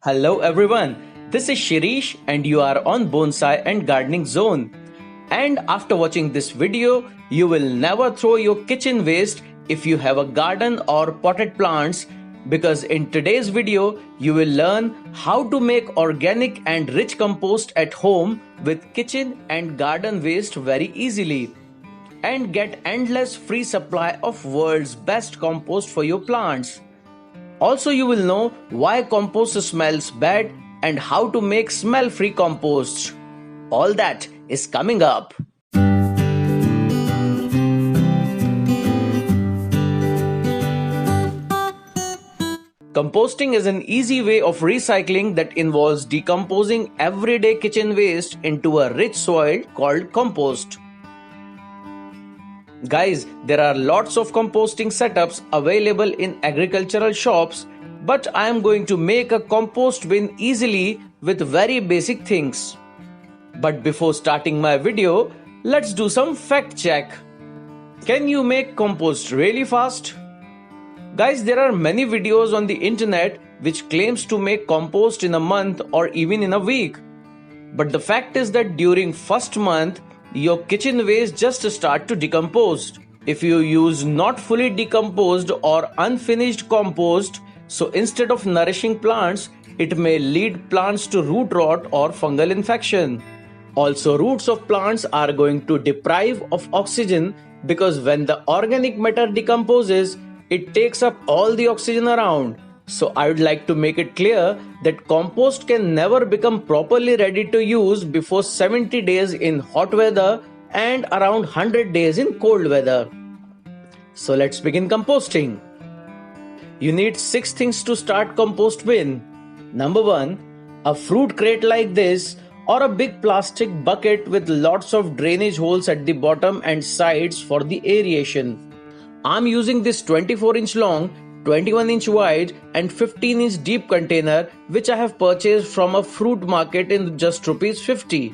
Hello everyone, this is Shirish and you are on Bonsai and Gardening Zone. And after watching this video, you will never throw your kitchen waste if you have a garden or potted plants, because in today's video, you will learn how to make organic and rich compost at home with kitchen and garden waste very easily and get endless free supply of world's best compost for your plants. Also, you will know why compost smells bad and how to make smell-free compost. All that is coming up. Composting is an easy way of recycling that involves decomposing everyday kitchen waste into a rich soil called compost. Guys, there are lots of composting setups available in agricultural shops, but I am going to make a compost bin easily with very basic things. But before starting my video, let's do some fact check. Can you make compost really fast? Guys, there are many videos on the internet which claims to make compost in a month or even in a week. But the fact is that during first month, your kitchen waste just start to decompose. If you use not fully decomposed or unfinished compost, so instead of nourishing plants, it may lead plants to root rot or fungal infection. Also, roots of plants are going to deprive of oxygen because when the organic matter decomposes, it takes up all the oxygen around. So I would like to make it clear that compost can never become properly ready to use before 70 days in hot weather and around 100 days in cold weather. So let's begin composting. You need 6 things to start compost bin. Number 1, a fruit crate like this or a big plastic bucket with lots of drainage holes at the bottom and sides for the aeration. I'm using this 24-inch long, 21-inch wide and 15-inch deep container which I have purchased from a fruit market in just ₹50.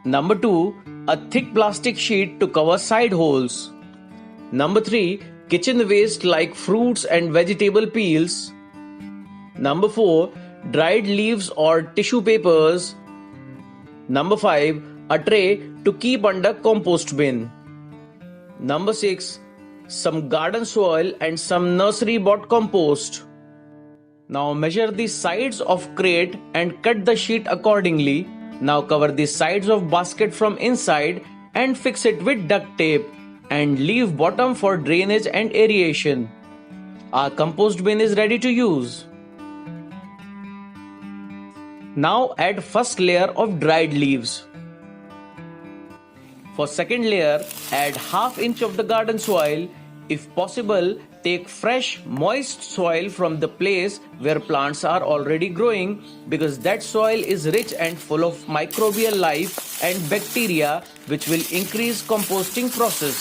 Number 2, a thick plastic sheet to cover side holes. Number 3, kitchen waste like fruits and vegetable peels. Number 4, dried leaves or tissue papers. Number 5, a tray to keep under compost bin. Number 6, some garden soil and some nursery bought compost. Now measure the sides of crate and cut the sheet accordingly. Now cover the sides of basket from inside and fix it with duct tape and leave bottom for drainage and aeration. Our compost bin is ready to use. Now add first layer of dried leaves. For second layer, add ½ inch of the garden soil. If possible, take fresh, moist soil from the place where plants are already growing because that soil is rich and full of microbial life and bacteria which will increase composting process.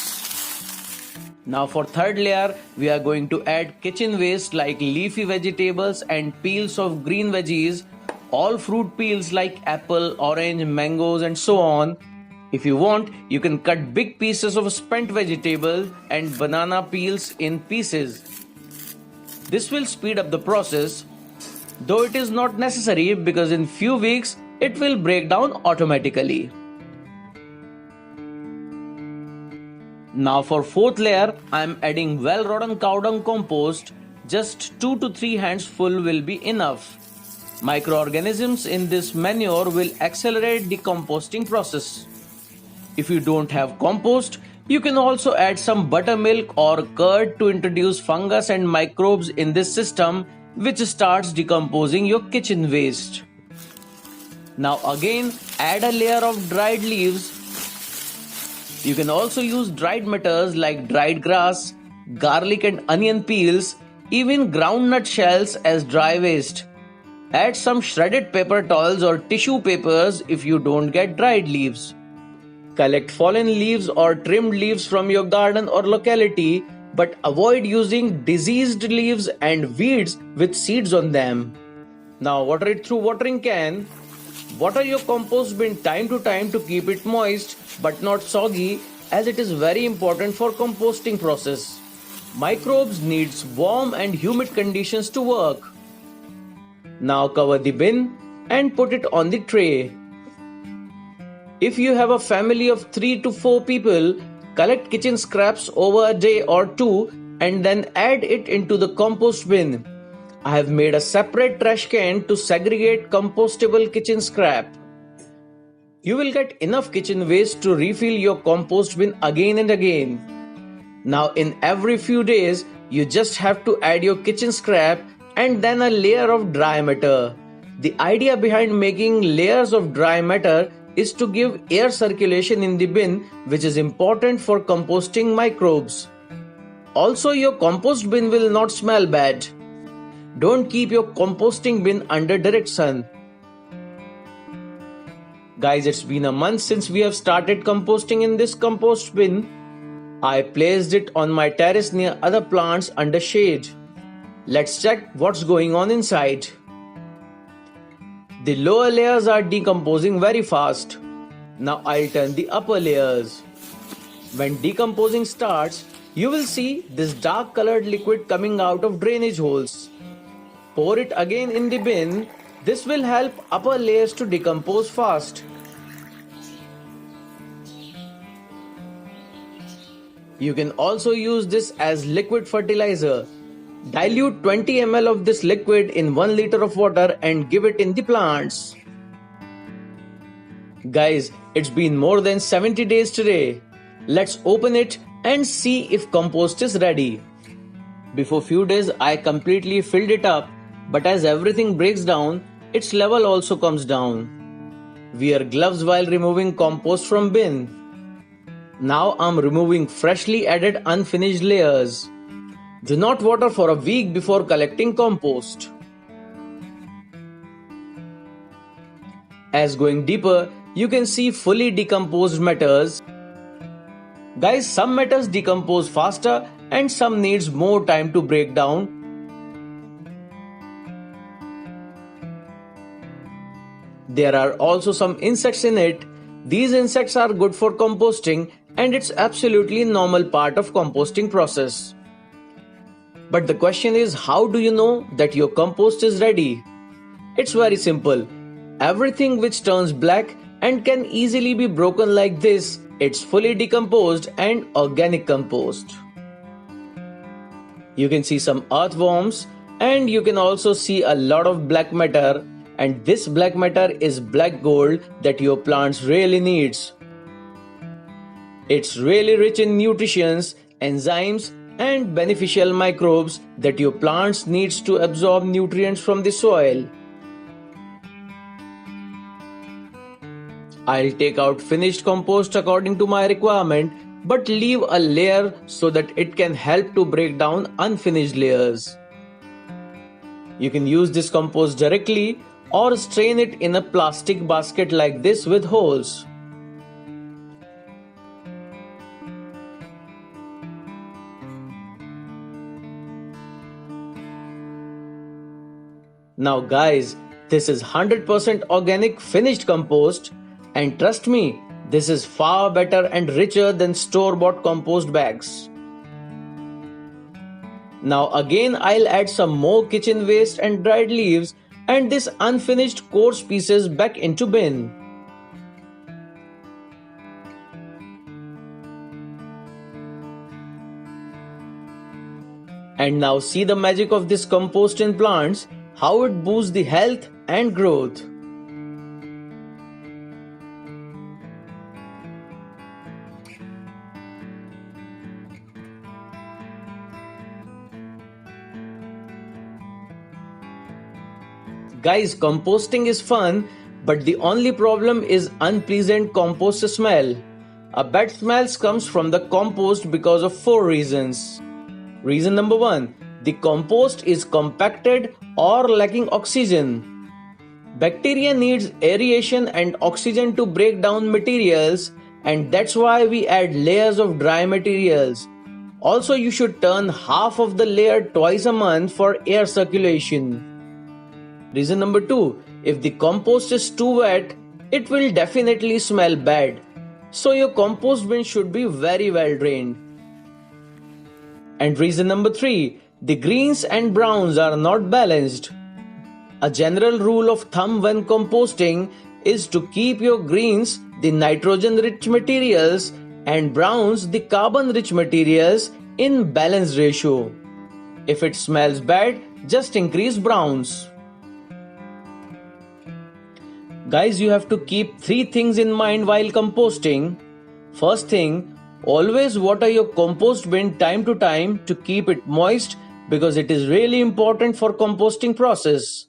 Now for third layer, we are going to add kitchen waste like leafy vegetables and peels of green veggies, all fruit peels like apple, orange, mangoes and so on. If you want, you can cut big pieces of spent vegetable and banana peels in pieces. This will speed up the process, though it is not necessary because in few weeks it will break down automatically. Now for fourth layer, I am adding well-rotten cow dung compost. Just 2 to 3 hands full will be enough. Microorganisms in this manure will accelerate the composting process. If you don't have compost, you can also add some buttermilk or curd to introduce fungus and microbes in this system, which starts decomposing your kitchen waste. Now again, add a layer of dried leaves. You can also use dried matters like dried grass, garlic and onion peels, even groundnut shells as dry waste. Add some shredded paper towels or tissue papers if you don't get dried leaves. Collect fallen leaves or trimmed leaves from your garden or locality, but avoid using diseased leaves and weeds with seeds on them. Now water it through watering can. Water your compost bin time to time to keep it moist but not soggy, as it is very important for composting process. Microbes needs warm and humid conditions to work. Now cover the bin and put it on the tray. If you have a family of 3 to 4 people, collect kitchen scraps over a day or two and then add it into the compost bin. I have made a separate trash can to segregate compostable kitchen scrap. You will get enough kitchen waste to refill your compost bin again and again. Now in every few days, you just have to add your kitchen scrap and then a layer of dry matter. The idea behind making layers of dry matter is to give air circulation in the bin, which is important for composting microbes. Also, your compost bin will not smell bad. Don't keep your composting bin under direct sun. Guys, it's been a month since we have started composting in this compost bin. I placed it on my terrace near other plants under shade. Let's check what's going on inside. The lower layers are decomposing very fast. Now I'll turn the upper layers. When decomposing starts, you will see this dark colored liquid coming out of drainage holes. Pour it again in the bin. This will help upper layers to decompose fast. You can also use this as liquid fertilizer. Dilute 20 ml of this liquid in 1 liter of water and give it in the plants. Guys, it's been more than 70 days today. Let's open it and see if compost is ready. Before few days I completely filled it up, but as everything breaks down, its level also comes down. Wear gloves while removing compost from bin. Now I'm removing freshly added unfinished layers. Do not water for a week before collecting compost. As going deeper, you can see fully decomposed matters. Guys, some matters decompose faster and some needs more time to break down. There are also some insects in it. These insects are good for composting and it's absolutely normal part of composting process. But the question is, how do you know that your compost is ready? It's very simple. Everything which turns black and can easily be broken like this, it's fully decomposed and organic compost. You can see some earthworms and you can also see a lot of black matter, and this black matter is black gold that your plants really needs. It's really rich in nutrients, enzymes and beneficial microbes that your plants needs to absorb nutrients from the soil. I'll take out finished compost according to my requirement, but leave a layer so that it can help to break down unfinished layers. You can use this compost directly or strain it in a plastic basket like this with holes. Now guys, this is 100% organic finished compost, and trust me, this is far better and richer than store-bought compost bags. Now again I'll add some more kitchen waste and dried leaves and this unfinished coarse pieces back into bin. And now see the magic of this compost in plants, how it boosts the health and growth. Guys, composting is fun, but the only problem is unpleasant compost smell. A bad smell comes from the compost because of 4 reasons. Reason number 1. The compost is compacted or lacking oxygen. Bacteria needs aeration and oxygen to break down materials, and that's why we add layers of dry materials. Also, you should turn half of the layer twice a month for air circulation. Reason number 2. If the compost is too wet, it will definitely smell bad. So your compost bin should be very well drained. And reason number 3. The greens and browns are not balanced. A general rule of thumb when composting is to keep your greens, the nitrogen-rich materials, and browns, the carbon-rich materials, in balanced ratio. If it smells bad, just increase browns. Guys, you have to keep 3 things in mind while composting. First thing, always water your compost bin time to time to keep it moist because it is really important for composting process.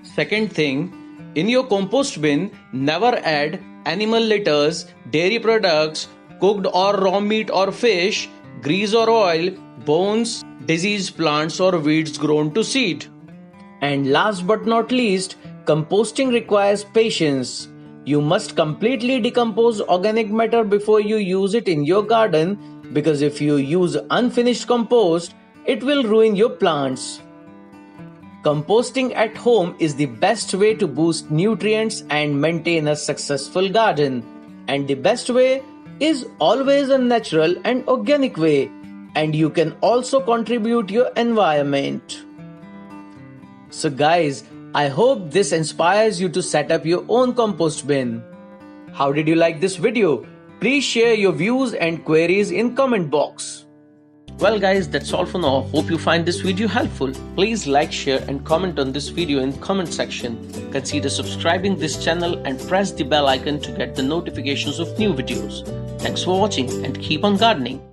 Second thing, in your compost bin, never add animal litters, dairy products, cooked or raw meat or fish, grease or oil, bones, diseased plants or weeds grown to seed. And last but not least, composting requires patience. You must completely decompose organic matter before you use it in your garden because if you use unfinished compost, it will ruin your plants. Composting at home is the best way to boost nutrients and maintain a successful garden. And the best way is always a natural and organic way. And you can also contribute your environment. So guys, I hope this inspires you to set up your own compost bin. How did you like this video? Please share your views and queries in comment box. Well guys, that's all for now. Hope you find this video helpful. Please like, share and comment on this video in comment section. Consider subscribing this channel and press the bell icon to get the notifications of new videos. Thanks for watching and keep on gardening.